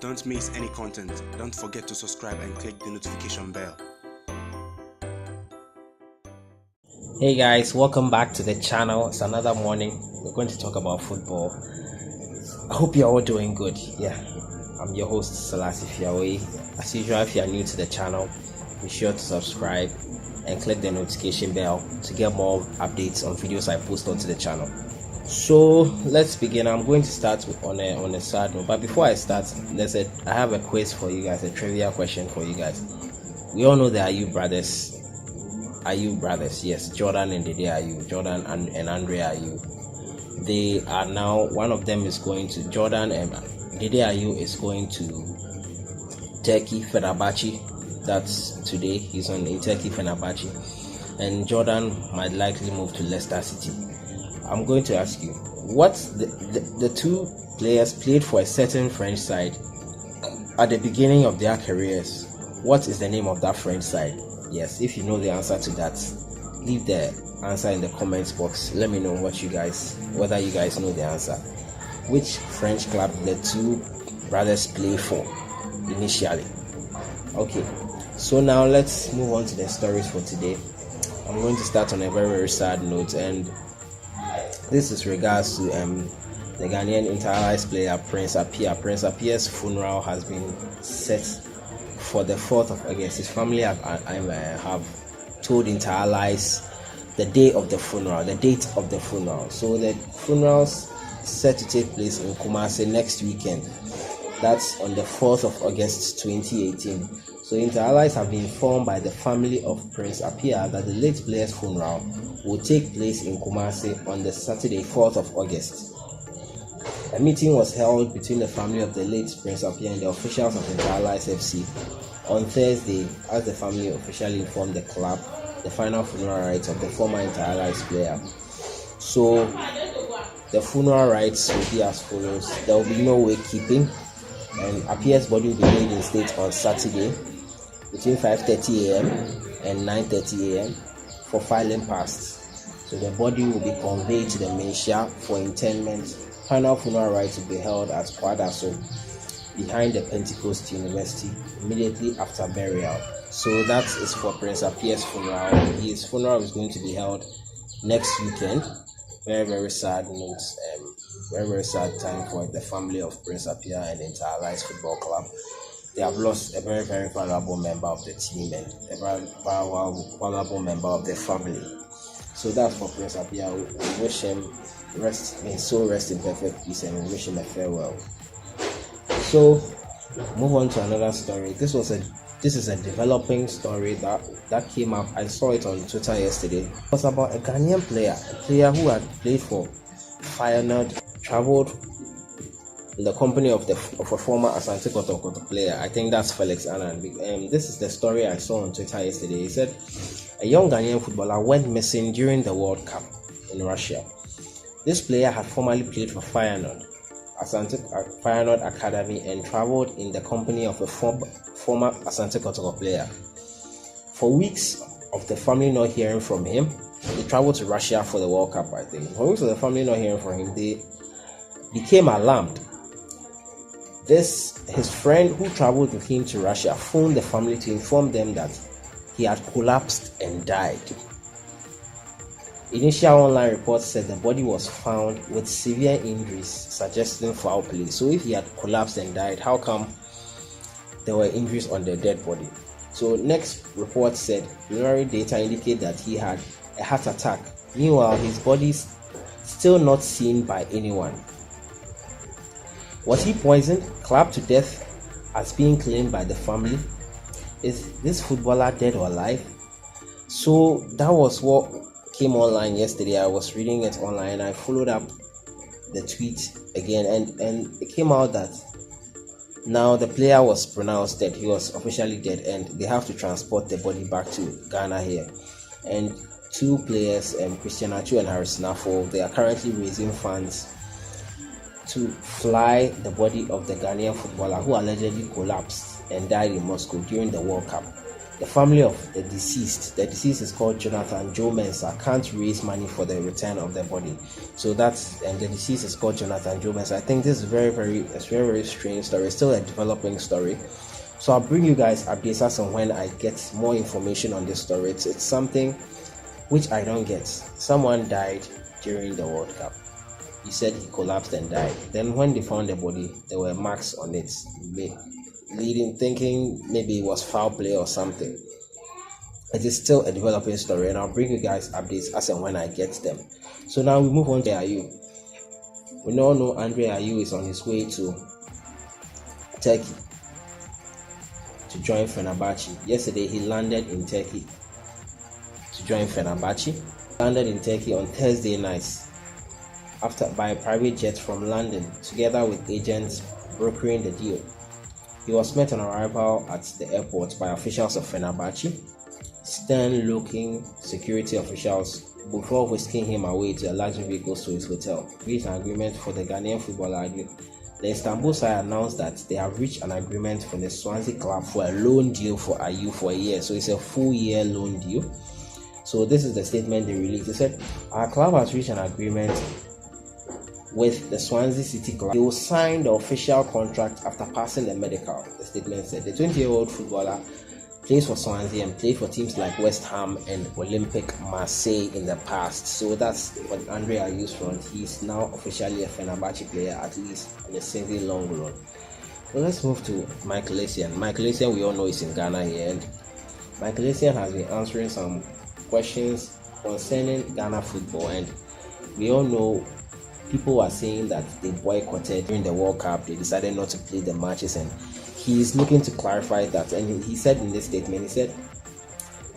Don't miss any content. Don't forget to subscribe and click the notification bell. Hey guys, welcome back to the channel. It's another morning. We're going to talk about football. I hope you're all doing good. Yeah, I'm your host Selassie Fiawe. As usual, if you're new to the channel, be sure to subscribe and click the notification bell to get more updates on videos I post onto the channel. So let's begin. I'm going to start on a sad note, but before I start, I have a quiz for you guys, a trivia question for you guys. We all know the Ayew brothers. Ayew brothers, yes, Jordan and Dede Ayew, Jordan and Andre Ayew. They are now, one of them is going to, Jordan and Dede Ayew is going to Turkey, Fenerbahce. That's today. He's in Turkey, Fenerbahce, and Jordan might likely move to Leicester City. I'm going to ask you, what the two players played for a certain French side at the beginning of their careers. What is the name of that French side? Yes, if you know the answer to that, leave the answer in the comments box. Let me know whether you guys know the answer. Which French club the two brothers play for initially? Okay, so now let's move on to the stories for today. I'm going to start on a very, very sad note, and this is regards to the Ghanaian inter-allies player Prince Appiah. Prince Appiah's funeral has been set for the 4th of August. His family have told inter-allies the day of the funeral, the date of the funeral. So the funeral's set to take place in Kumasi next weekend. That's on the 4th of August 2018. So inter-allies have been informed by the family of Prince Appiah that the late player's funeral will take place in Kumasi on the Saturday 4th of August. A meeting was held between the family of the late Prince Appiah and the officials of inter-allies FC on Thursday, as the family officially informed the club the final funeral rites of the former inter-allies player. So the funeral rites will be as follows. There will be no wakekeeping, and Appiah's body will be laid in state on Saturday between 5:30 a.m. and 9:30 a.m. for filing past. So the body will be conveyed to the Menhia for interment. Final funeral rites will be held at Kwadaso behind the Pentecost University immediately after burial. So that is for Prince Appiah's funeral. His funeral is going to be held next weekend. Very, very sad note. Very, very sad time for the family of Prince Appiah and Inter-Allies Football Club. They have lost a very, very valuable member of the team and a very valuable member of the family. So that's for Prince Appiah. We wish him rest in perfect peace, and we wish him a farewell. So move on to another story. This is a developing story that came up. I saw it on Twitter yesterday. It was about a Ghanaian player, who had played for Feyenoord, traveled in the company of a former Asante Kotoko player. I think that's Felix Annan. This is the story I saw on Twitter yesterday. He said a young Ghanaian footballer went missing during the World Cup in Russia. This player had formerly played for Feyenoord Academy and traveled in the company of a former Asante Kotoko player. For weeks of the family not hearing from him, they traveled to Russia for the World Cup, I think. For weeks of the family not hearing from him, they became alarmed. His friend who traveled with him to Russia phoned the family to inform them that he had collapsed and died. Initial online reports said the body was found with severe injuries suggesting foul play. So if he had collapsed and died, how come there were injuries on the dead body? So next report said preliminary data indicate that he had a heart attack. Meanwhile, his body is still not seen by anyone. Was he poisoned, clubbed to death as being claimed by the family? Is this footballer dead or alive? So that was what came online yesterday. I was reading it online. I followed up the tweet again, and it came out that now the player was pronounced dead. He was officially dead, and they have to transport the body back to Ghana here. And two players, Christian Atsu and Harris Nafo, they are currently raising funds to fly the body of the Ghanaian footballer who allegedly collapsed and died in Moscow during the World Cup. the family of the deceased is called Jonathan Joe Mensah, can't raise money for the return of the body. So that's, and the deceased is called Jonathan Joe Mensah. I think this is it's very strange story. It's still a developing story. So I'll bring you guys updates as and when I get more information on this story. It's something which I don't get. Someone died during the World Cup. He said he collapsed and died. Then when they found the body, there were marks on it, leading thinking maybe it was foul play or something. It is still a developing story, and I'll bring you guys updates as and when I get them. So now we move on to Ayew. We all know Andre Ayew is on his way to Turkey to join Fenerbahce. Yesterday he landed in Turkey to join Fenerbahce. Landed in Turkey on Thursday night by a private jet from London, together with agents brokering the deal. He was met on arrival at the airport by officials of Fenerbahce, stern-looking security officials, before whisking him away to a luxury vehicle to his hotel. Reached an agreement for the Ghanaian footballer. The Istanbul side announced that they have reached an agreement for the Swansea club for a loan deal for Ayew for a year. So it's a full-year loan deal. So this is the statement they released. They said, our club has reached an agreement with the Swansea City club. They will sign the official contract after passing the medical, the statement said. The 20-year-old footballer plays for Swansea and played for teams like West Ham and Olympique Marseille in the past. So that's what Andre Ayew's front. He's now officially a Fenerbahce player, at least in a season long run. So let's move to Michael ESSIEN. Michael ESSIEN, we all know, is in Ghana here, and Michael ESSIEN has been answering some questions concerning Ghana football, and we all know people are saying that they boycotted during the World Cup. They decided not to play the matches, and he's looking to clarify that. And he said in this statement, he said,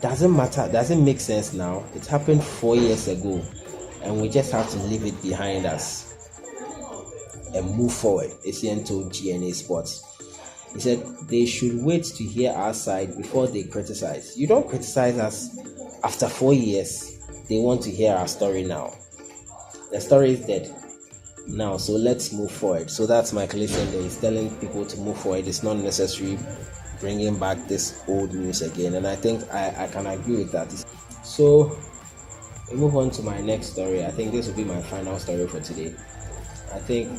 doesn't matter, doesn't make sense now. It happened 4 years ago, and we just have to leave it behind us and move forward. ESSIEN told GNA Sports. He said they should wait to hear our side before they criticize. You don't criticize us after 4 years. They want to hear our story now. The story is dead now, so let's move forward. So that's Michael ESSIEN there. He's telling people to move forward. It's not necessary bringing back this old news again, and I think I can agree with that. So we move on to my next story. I think this will be my final story for today. I think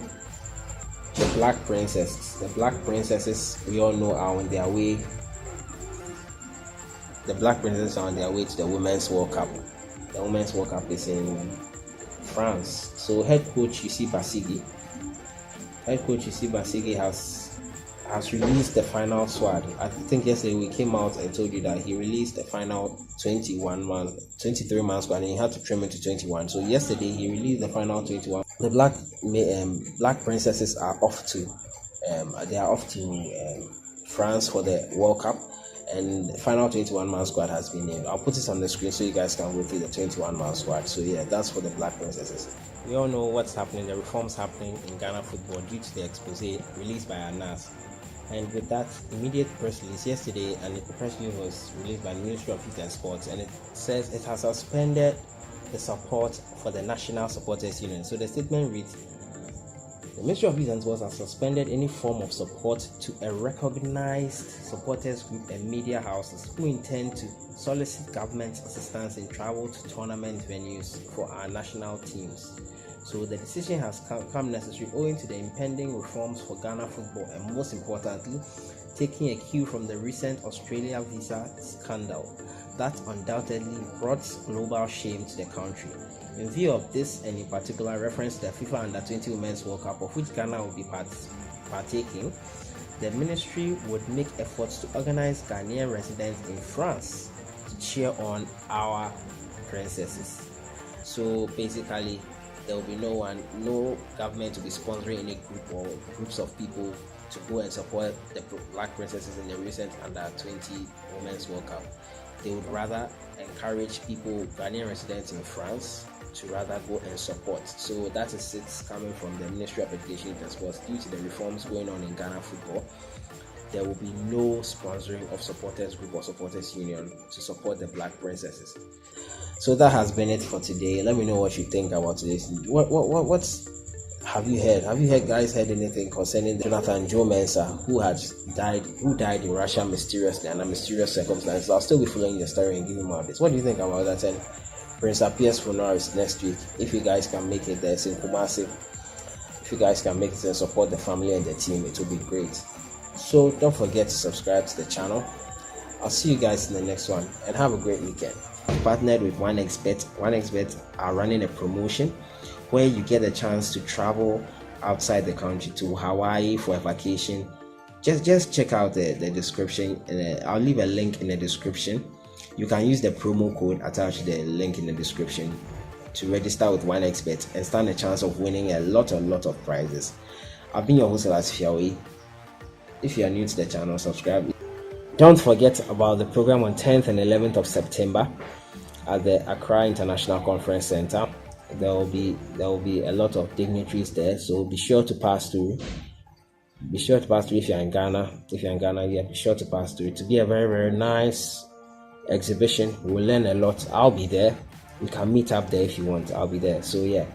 the Black Princesses, we all know, are on their way. The Black Princesses are on their way to the Women's World Cup. The Women's World Cup is in France. So head coach Yussi Basigi has released the final squad. I think yesterday we came out and told you that he released the final 23-man squad, and he had to trim it to 21. So yesterday he released the final 21. The Black Princesses are off to France for the World Cup, and the final 21-man squad has been named. I'll put it on the screen so you guys can go through the 21-man squad. So yeah, that's for the Black Princesses. We all know what's happening, the reforms happening in Ghana football due to the expose released by ANAS. And with that immediate press release yesterday, and the press release was released by the Ministry of Youth and Sports, and it says it has suspended the support for the National Supporters Union. So the statement reads, the Ministry of Youth and Sports has suspended any form of support to a recognized supporters group and media houses who intend to solicit government assistance in travel to tournament venues for our national teams. So the decision has come necessary owing to the impending reforms for Ghana football, and most importantly, taking a cue from the recent Australia visa scandal that undoubtedly brought global shame to the country. In view of this, and in particular reference to the FIFA Under-20 Women's World Cup, of which Ghana will be partaking, the ministry would make efforts to organize Ghanaian residents in France to cheer on our princesses. So basically, there will be no government will be sponsoring any group or groups of people to go and support the Black Princesses in the recent Under-20 Women's World Cup. They would rather encourage people, Ghanaian residents in France, to rather go and support. So that is it coming from the Ministry of Education and Sports. Due to the reforms going on in Ghana football, there will be no sponsoring of supporters group or supporters union to support the Black Princesses. So that has been it for today. Let me know what you think about this. Have you guys heard anything concerning Jonathan Joe Mensah, who died in Russia mysteriously under mysterious circumstances? I'll still be following the story and giving more updates. What do you think about that? And Prince Appiah's funeral is next week. If you guys can make it, there's in Kumasi. If you guys can make it and support the family and the team, it will be great. So don't forget to subscribe to the channel. I'll see you guys in the next one, and have a great weekend. I've partnered with OneXBet. OneXBet are running a promotion where you get a chance to travel outside the country to Hawaii for a vacation. Just check out the description, and I'll leave a link in the description. You can use the promo code attached to the link in the description to register with OneXBet and stand a chance of winning a lot of prizes. I've been your host, Appiah. If you are new to the channel, subscribe. Don't forget about the program on 10th and 11th of September at the Accra International Conference Center. There will be a lot of dignitaries there, so be sure to pass through. Be sure to pass through if you're in Ghana. If you're in Ghana, yeah, be sure to pass through. To be a very nice exhibition. We'll learn a lot. I'll be there. We can meet up there if you want. I'll be there. So yeah.